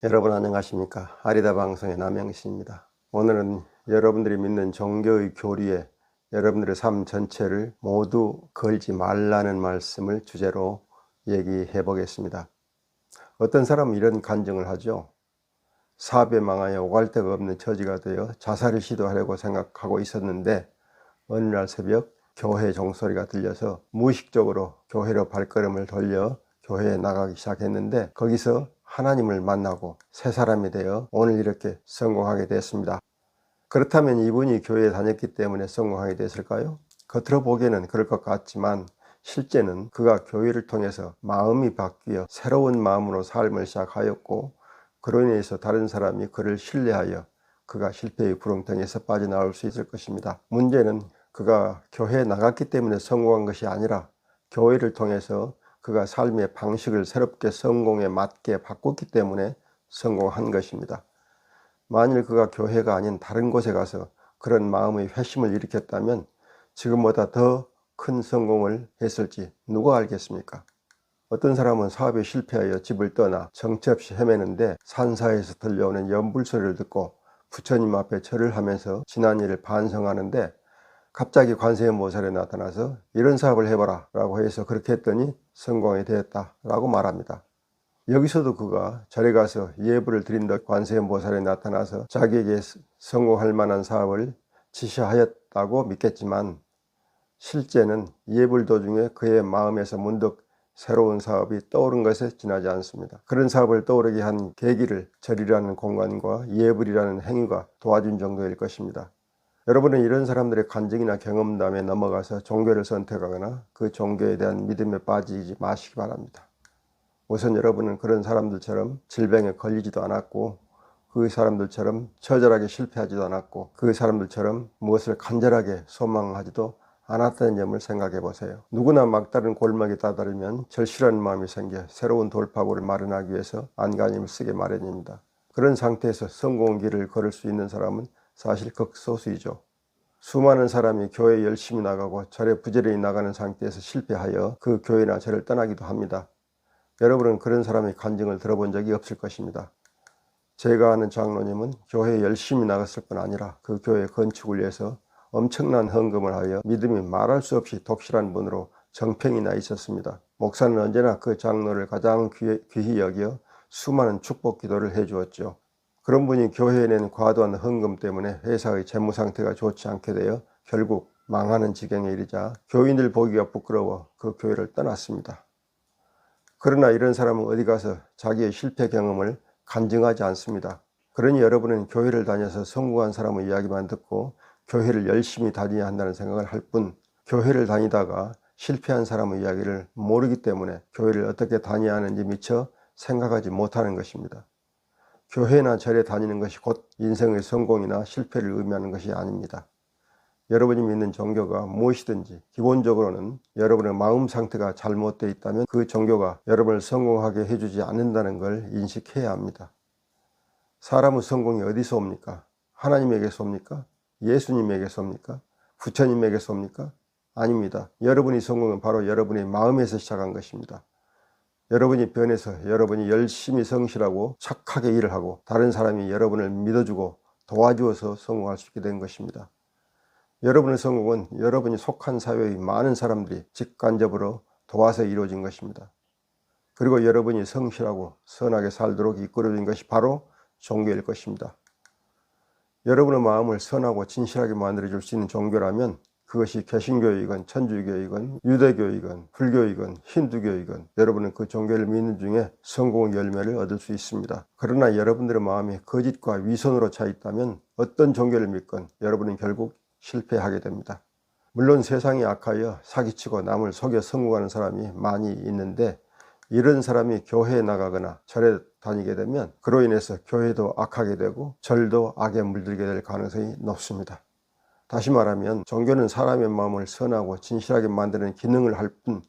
여러분 안녕하십니까? 아리다 방송의 남영신입니다. 오늘은 여러분들이 믿는 종교의 교리에 여러분들의 삶 전체를 모두 걸지 말라는 말씀을 주제로 얘기해 보겠습니다. 어떤 사람은 이런 간증을 하죠. 사업에 망하여 오갈 데가 없는 처지가 되어 자살을 시도하려고 생각하고 있었는데 어느 날 새벽 교회 종소리가 들려서 무의식적으로 교회로 발걸음을 돌려 교회에 나가기 시작했는데 거기서 하나님을 만나고 새 사람이 되어 오늘 이렇게 성공하게 됐습니다. 그렇다면 이분이 교회에 다녔기 때문에 성공하게 됐을까요? 겉으로 보기에는 그럴 것 같지만 실제는 그가 교회를 통해서 마음이 바뀌어 새로운 마음으로 삶을 시작하였고 그로 인해서 다른 사람이 그를 신뢰하여 그가 실패의 구렁텅이에서 빠져나올 수 있을 것입니다. 문제는 그가 교회에 나갔기 때문에 성공한 것이 아니라 교회를 통해서 그가 삶의 방식을 새롭게 성공에 맞게 바꿨기 때문에 성공한 것입니다. 만일 그가 교회가 아닌 다른 곳에 가서 그런 마음의 회심을 일으켰다면 지금보다 더 큰 성공을 했을지 누가 알겠습니까? 어떤 사람은 사업에 실패하여 집을 떠나 정처 없이 헤매는데 산사에서 들려오는 연불소리를 듣고 부처님 앞에 절을 하면서 지난 일을 반성하는데 갑자기 관세음보살이 나타나서 이런 사업을 해봐라 라고 해서 그렇게 했더니 성공이 되었다 라고 말합니다. 여기서도 그가 절에 가서 예불을 드린다 관세음보살이 나타나서 자기에게 성공할 만한 사업을 지시하였다고 믿겠지만 실제는 예불 도중에 그의 마음에서 문득 새로운 사업이 떠오른 것에 지나지 않습니다. 그런 사업을 떠오르게 한 계기를 절이라는 공간과 예불이라는 행위가 도와준 정도일 것입니다. 여러분은 이런 사람들의 간증이나 경험담에 넘어가서 종교를 선택하거나 그 종교에 대한 믿음에 빠지지 마시기 바랍니다. 우선 여러분은 그런 사람들처럼 질병에 걸리지도 않았고 그 사람들처럼 처절하게 실패하지도 않았고 그 사람들처럼 무엇을 간절하게 소망하지도 않았다는 점을 생각해 보세요. 누구나 막다른 골목에 다다르면 절실한 마음이 생겨 새로운 돌파구를 마련하기 위해서 안간힘을 쓰게 마련입니다. 그런 상태에서 성공의 길을 걸을 수 있는 사람은 사실 극소수이죠. 수많은 사람이 교회에 열심히 나가고 절에 부지런히 나가는 상태에서 실패하여 그 교회나 절을 떠나기도 합니다. 여러분은 그런 사람의 간증을 들어본 적이 없을 것입니다. 제가 아는 장로님은 교회에 열심히 나갔을 뿐 아니라 그 교회 건축을 위해서 엄청난 헌금을 하여 믿음이 말할 수 없이 독실한 분으로 정평이 나 있었습니다. 목사는 언제나 그 장로를 가장 귀히 여겨 수많은 축복 기도를 해주었죠. 그런 분이 교회에 낸 과도한 헌금 때문에 회사의 재무 상태가 좋지 않게 되어 결국 망하는 지경에 이르자 교인들 보기가 부끄러워 그 교회를 떠났습니다. 그러나 이런 사람은 어디 가서 자기의 실패 경험을 간증하지 않습니다. 그러니 여러분은 교회를 다녀서 성공한 사람의 이야기만 듣고 교회를 열심히 다녀야 한다는 생각을 할 뿐 교회를 다니다가 실패한 사람의 이야기를 모르기 때문에 교회를 어떻게 다녀야 하는지 미처 생각하지 못하는 것입니다. 교회나 절에 다니는 것이 곧 인생의 성공이나 실패를 의미하는 것이 아닙니다. 여러분이 믿는 종교가 무엇이든지 기본적으로는 여러분의 마음 상태가 잘못되어 있다면 그 종교가 여러분을 성공하게 해주지 않는다는 걸 인식해야 합니다. 사람의 성공이 어디서 옵니까? 하나님에게서 옵니까? 예수님에게서 옵니까? 부처님에게서 옵니까? 아닙니다. 여러분의 성공은 바로 여러분의 마음에서 시작한 것입니다. 여러분이 변해서 여러분이 열심히 성실하고 착하게 일을 하고 다른 사람이 여러분을 믿어주고 도와주어서 성공할 수 있게 된 것입니다. 여러분의 성공은 여러분이 속한 사회의 많은 사람들이 직간접으로 도와서 이루어진 것입니다. 그리고 여러분이 성실하고 선하게 살도록 이끌어진 것이 바로 종교일 것입니다. 여러분의 마음을 선하고 진실하게 만들어줄 수 있는 종교라면 그것이 개신교이건 천주교이건 유대교이건 불교이건 힌두교이건 여러분은 그 종교를 믿는 중에 성공의 열매를 얻을 수 있습니다. 그러나 여러분들의 마음이 거짓과 위선으로 차 있다면 어떤 종교를 믿건 여러분은 결국 실패하게 됩니다. 물론 세상이 악하여 사기치고 남을 속여 성공하는 사람이 많이 있는데 이런 사람이 교회에 나가거나 절에 다니게 되면 그로 인해서 교회도 악하게 되고 절도 악에 물들게 될 가능성이 높습니다. 다시 말하면 종교는 사람의 마음을 선하고 진실하게 만드는 기능을 할 뿐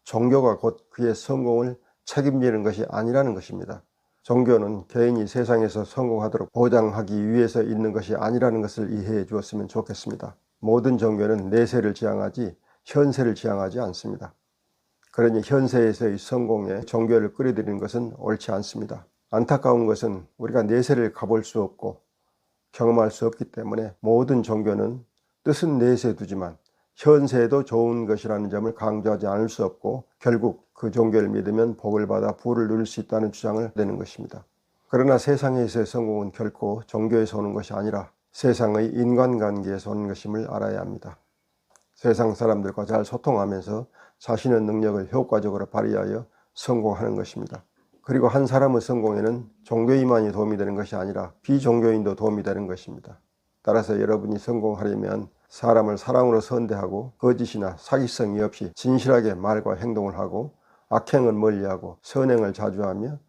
종교가 곧 그의 성공을 책임지는 것이 아니라는 것입니다. 종교는 개인이 세상에서 성공하도록 보장하기 위해서 있는 것이 아니라는 것을 이해해 주었으면 좋겠습니다. 모든 종교는 내세를 지향하지 현세를 지향하지 않습니다. 그러니 현세에서의 성공에 종교를 끌어들이는 것은 옳지 않습니다. 안타까운 것은 우리가 내세를 가볼 수 없고 경험할 수 없기 때문에 모든 종교는 뜻은 내세에 두지만 현세에도 좋은 것이라는 점을 강조하지 않을 수 없고 결국 그 종교를 믿으면 복을 받아 부를 누릴 수 있다는 주장을 내는 것입니다. 그러나 세상에서의 성공은 결코 종교에서 오는 것이 아니라 세상의 인간관계에서 오는 것임을 알아야 합니다. 세상 사람들과 잘 소통하면서 자신의 능력을 효과적으로 발휘하여 성공하는 것입니다. 그리고 한 사람의 성공에는 종교인만이 도움이 되는 것이 아니라 비종교인도 도움이 되는 것입니다. 따라서 여러분이 성공하려면 사람을 사랑으로 선대하고 거짓이나 사기성이 없이 진실하게 말과 행동을 하고 악행을 멀리하고 선행을 자주하며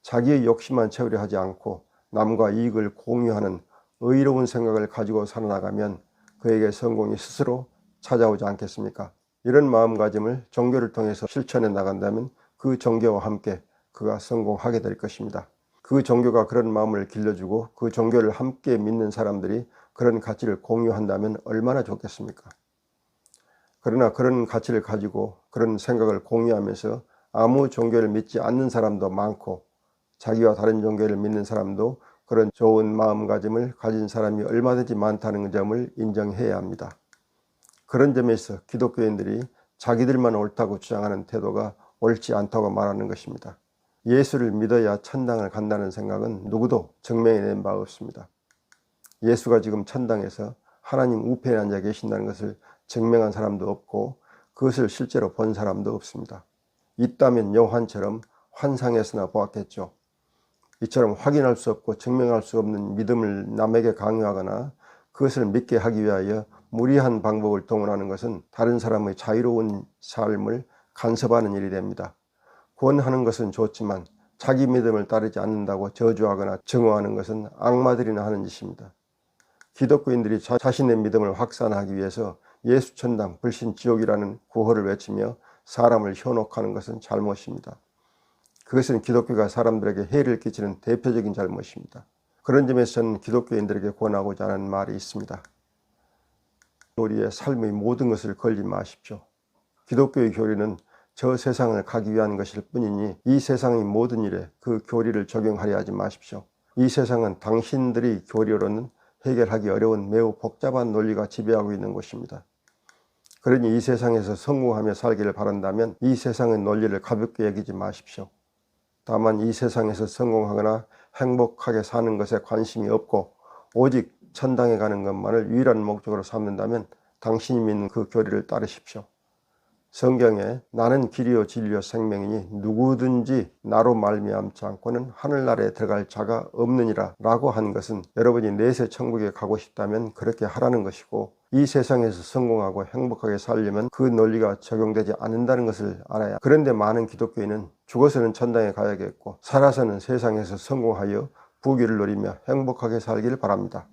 자기의 욕심만 채우려 하지 않고 남과 이익을 공유하는 의로운 생각을 가지고 살아나가면 그에게 성공이 스스로 찾아오지 않겠습니까? 이런 마음가짐을 종교를 통해서 실천해 나간다면 그 종교와 함께 그가 성공하게 될 것입니다. 그 종교가 그런 마음을 길러주고 그 종교를 함께 믿는 사람들이 그런 가치를 공유한다면 얼마나 좋겠습니까? 그러나 그런 가치를 가지고 그런 생각을 공유하면서 아무 종교를 믿지 않는 사람도 많고 자기와 다른 종교를 믿는 사람도 그런 좋은 마음가짐을 가진 사람이 얼마든지 많다는 점을 인정해야 합니다. 그런 점에서 기독교인들이 자기들만 옳다고 주장하는 태도가 옳지 않다고 말하는 것입니다. 예수를 믿어야 천당을 간다는 생각은 누구도 증명해낸 바 없습니다. 예수가 지금 천당에서 하나님 우편에 앉아 계신다는 것을 증명한 사람도 없고 그것을 실제로 본 사람도 없습니다. 있다면 요한처럼 환상에서나 보았겠죠. 이처럼 확인할 수 없고 증명할 수 없는 믿음을 남에게 강요하거나 그것을 믿게 하기 위하여 무리한 방법을 동원하는 것은 다른 사람의 자유로운 삶을 간섭하는 일이 됩니다. 구원하는 것은 좋지만 자기 믿음을 따르지 않는다고 저주하거나 증오하는 것은 악마들이나 하는 짓입니다. 기독교인들이 자신의 믿음을 확산하기 위해서 예수 천당 불신 지옥이라는 구호를 외치며 사람을 현혹하는 것은 잘못입니다. 그것은 기독교가 사람들에게 해를 끼치는 대표적인 잘못입니다. 그런 점에서 저는 기독교인들에게 권하고자 하는 말이 있습니다. 우리의 삶의 모든 것을 걸지 마십시오. 기독교의 교리는 저 세상을 가기 위한 것일 뿐이니 이 세상의 모든 일에 그 교리를 적용하려 하지 마십시오. 이 세상은 당신들의 교리로는 해결하기 어려운 매우 복잡한 논리가 지배하고 있는 곳입니다. 그러니 이 세상에서 성공하며 살기를 바란다면 이 세상의 논리를 가볍게 여기지 마십시오. 다만 이 세상에서 성공하거나 행복하게 사는 것에 관심이 없고 오직 천당에 가는 것만을 유일한 목적으로 삼는다면 당신이 믿는 그 교리를 따르십시오. 성경에 나는 길이요 진리요 생명이니 누구든지 나로 말미암지 않고는 하늘나라에 들어갈 자가 없느니라 라고 한 것은 여러분이 내세 천국에 가고 싶다면 그렇게 하라는 것이고 이 세상에서 성공하고 행복하게 살려면 그 논리가 적용되지 않는다는 것을 알아야. 그런데 많은 기독교인은 죽어서는 천당에 가야겠고 살아서는 세상에서 성공하여 부귀를 누리며 행복하게 살기를 바랍니다.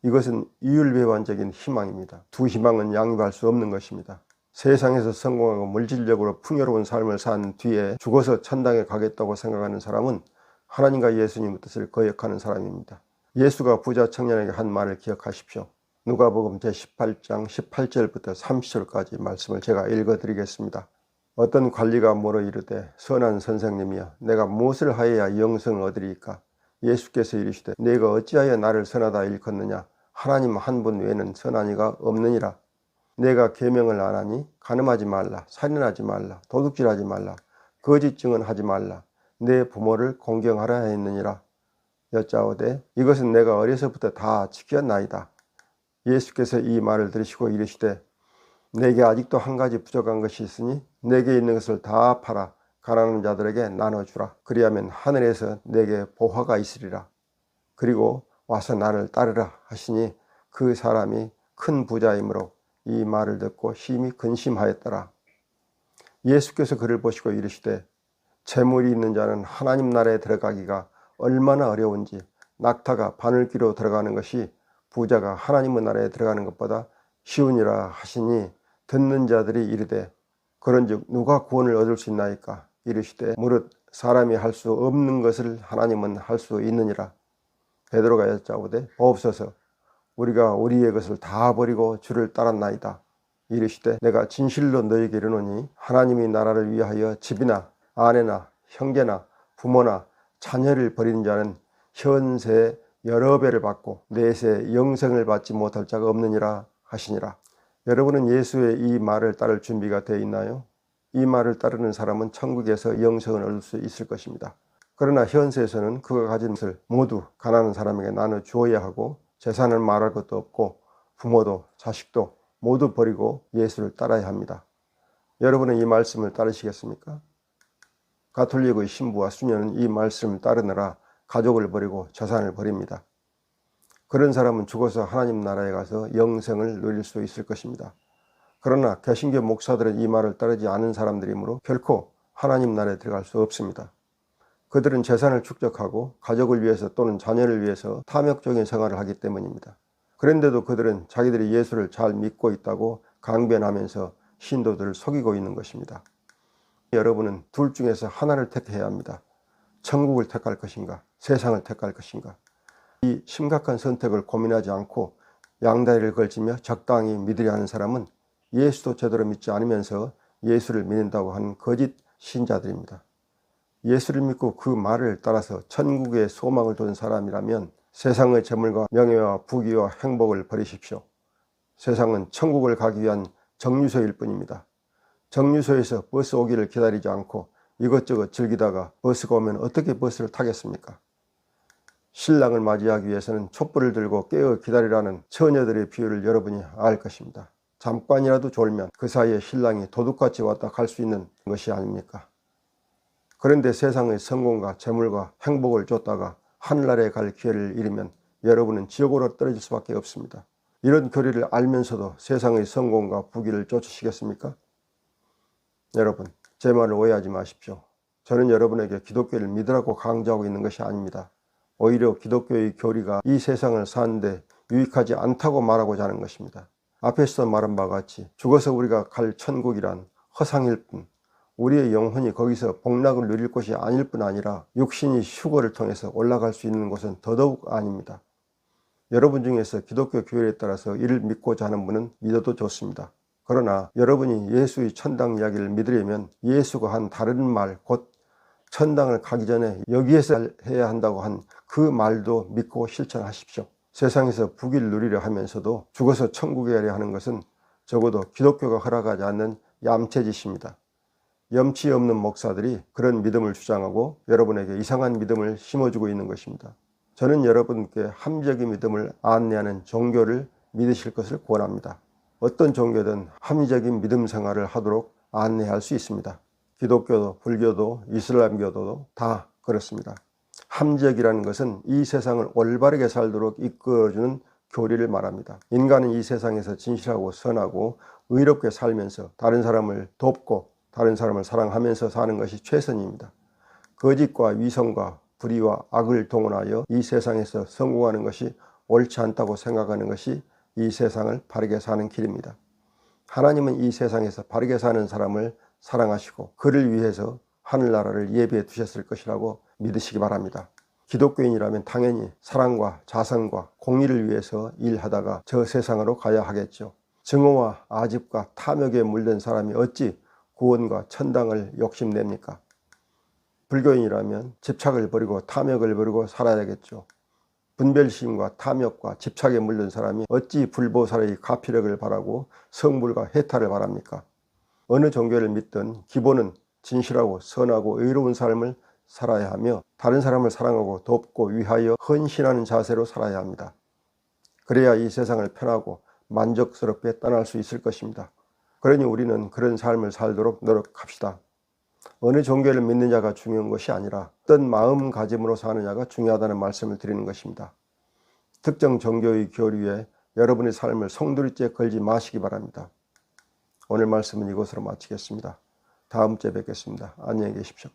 이것은 이율배반적인 희망입니다. 두 희망은 양립할 수 없는 것입니다. 세상에서 성공하고 물질적으로 풍요로운 삶을 산 뒤에 죽어서 천당에 가겠다고 생각하는 사람은 하나님과 예수님의 뜻을 거역하는 사람입니다. 예수가 부자 청년에게 한 말을 기억하십시오. 누가복음 제18장 18절부터 30절까지 말씀을 제가 읽어드리겠습니다. 어떤 관리가 물어 이르되 선한 선생님이여 내가 무엇을 하여야 영생을 얻으리이까? 예수께서 이르시되 네가 어찌하여 나를 선하다 일컫느냐? 하나님 한 분 외에는 선한 이가 없느니라. 내가 계명을 안 하니 간음하지 말라, 살인하지 말라, 도둑질하지 말라, 거짓 증언하지 말라, 내 부모를 공경하라 했느니라. 여짜오되 이것은 내가 어려서부터 다 지켰나이다. 예수께서 이 말을 들으시고 이르시되 내게 아직도 한 가지 부족한 것이 있으니 내게 있는 것을 다 팔아 가난한 자들에게 나눠주라. 그리하면 하늘에서 내게 보화가 있으리라. 그리고 와서 나를 따르라 하시니 그 사람이 큰 부자이므로 이 말을 듣고 심히 근심하였더라. 예수께서 그를 보시고 이르시되 재물이 있는 자는 하나님 나라에 들어가기가 얼마나 어려운지 낙타가 바늘귀로 들어가는 것이 부자가 하나님의 나라에 들어가는 것보다 쉬우니라 하시니 듣는 자들이 이르되 그런즉 누가 구원을 얻을 수 있나이까? 이르시되 무릇 사람이 할 수 없는 것을 하나님은 할 수 있느니라. 베드로가 여짜오되 보옵소서 우리가 우리의 것을 다 버리고 주를 따랐나이다. 이르시되 내가 진실로 너희에게 이르노니 하나님의 나라를 위하여 집이나 아내나 형제나 부모나 자녀를 버리는 자는 현세 여러 배를 받고 내세 영생을 받지 못할 자가 없느니라 하시니라. 여러분은 예수의 이 말을 따를 준비가 되어 있나요? 이 말을 따르는 사람은 천국에서 영생을 얻을 수 있을 것입니다. 그러나 현세에서는 그가 가진 것을 모두 가난한 사람에게 나눠 주어야 하고 재산을 말할 것도 없고 부모도 자식도 모두 버리고 예수를 따라야 합니다. 여러분은 이 말씀을 따르시겠습니까? 가톨릭의 신부와 수녀는 이 말씀을 따르느라 가족을 버리고 재산을 버립니다. 그런 사람은 죽어서 하나님 나라에 가서 영생을 누릴 수 있을 것입니다. 그러나 개신교 목사들은 이 말을 따르지 않은 사람들이므로 결코 하나님 나라에 들어갈 수 없습니다. 그들은 재산을 축적하고 가족을 위해서 또는 자녀를 위해서 탐욕적인 생활을 하기 때문입니다. 그런데도 그들은 자기들이 예수를 잘 믿고 있다고 강변하면서 신도들을 속이고 있는 것입니다. 여러분은 둘 중에서 하나를 택해야 합니다. 천국을 택할 것인가, 세상을 택할 것인가. 이 심각한 선택을 고민하지 않고 양다리를 걸치며 적당히 믿으려 하는 사람은 예수도 제대로 믿지 않으면서 예수를 믿는다고 하는 거짓 신자들입니다. 예수를 믿고 그 말을 따라서 천국의 소망을 둔 사람이라면 세상의 재물과 명예와 부귀와 행복을 버리십시오. 세상은 천국을 가기 위한 정류소일 뿐입니다. 정류소에서 버스 오기를 기다리지 않고 이것저것 즐기다가 버스가 오면 어떻게 버스를 타겠습니까? 신랑을 맞이하기 위해서는 촛불을 들고 깨어 기다리라는 처녀들의 비유를 여러분이 알 것입니다. 잠깐이라도 졸면 그 사이에 신랑이 도둑같이 왔다 갈 수 있는 것이 아닙니까? 그런데 세상의 성공과 재물과 행복을 쫓다가 하늘나라에 갈 기회를 잃으면 여러분은 지옥으로 떨어질 수밖에 없습니다. 이런 교리를 알면서도 세상의 성공과 부귀를 쫓으시겠습니까? 여러분, 제 말을 오해하지 마십시오. 저는 여러분에게 기독교를 믿으라고 강조하고 있는 것이 아닙니다. 오히려 기독교의 교리가 이 세상을 사는데 유익하지 않다고 말하고자 하는 것입니다. 앞에서 말한 바와 같이 죽어서 우리가 갈 천국이란 허상일 뿐, 우리의 영혼이 거기서 복락을 누릴 곳이 아닐 뿐 아니라 육신이 휴거를 통해서 올라갈 수 있는 곳은 더더욱 아닙니다. 여러분 중에서 기독교 교리에 따라서 이를 믿고자 하는 분은 믿어도 좋습니다. 그러나 여러분이 예수의 천당 이야기를 믿으려면 예수가 한 다른 말, 곧 천당을 가기 전에 여기에서 해야 한다고 한 그 말도 믿고 실천하십시오. 세상에서 부귀를 누리려 하면서도 죽어서 천국에 가려 하는 것은 적어도 기독교가 허락하지 않는 얌체짓입니다. 염치 없는 목사들이 그런 믿음을 주장하고 여러분에게 이상한 믿음을 심어주고 있는 것입니다. 저는 여러분께 합리적인 믿음을 안내하는 종교를 믿으실 것을 권합니다. 어떤 종교든 합리적인 믿음 생활을 하도록 안내할 수 있습니다. 기독교도 불교도 이슬람교도 다 그렇습니다. 합리적이라는 것은 이 세상을 올바르게 살도록 이끌어주는 교리를 말합니다. 인간은 이 세상에서 진실하고 선하고 의롭게 살면서 다른 사람을 돕고 다른 사람을 사랑하면서 사는 것이 최선입니다. 거짓과 위선과 불의와 악을 동원하여 이 세상에서 성공하는 것이 옳지 않다고 생각하는 것이 이 세상을 바르게 사는 길입니다. 하나님은 이 세상에서 바르게 사는 사람을 사랑하시고 그를 위해서 하늘나라를 예비해 두셨을 것이라고 믿으시기 바랍니다. 기독교인이라면 당연히 사랑과 자선과 공의를 위해서 일하다가 저 세상으로 가야 하겠죠. 증오와 아집과 탐욕에 물든 사람이 어찌 구원과 천당을 욕심냅니까? 불교인이라면 집착을 버리고 탐욕을 버리고 살아야겠죠. 분별심과 탐욕과 집착에 물든 사람이 어찌 불보살의 가피력을 바라고 성불과 해탈을 바랍니까? 어느 종교를 믿든 기본은 진실하고 선하고 의로운 삶을 살아야 하며 다른 사람을 사랑하고 돕고 위하여 헌신하는 자세로 살아야 합니다. 그래야 이 세상을 편하고 만족스럽게 떠날 수 있을 것입니다. 그러니 우리는 그런 삶을 살도록 노력합시다. 어느 종교를 믿느냐가 중요한 것이 아니라 어떤 마음가짐으로 사느냐가 중요하다는 말씀을 드리는 것입니다. 특정 종교의 교리에 여러분의 삶을 송두리째 걸지 마시기 바랍니다. 오늘 말씀은 이것으로 마치겠습니다. 다음 주에 뵙겠습니다. 안녕히 계십시오.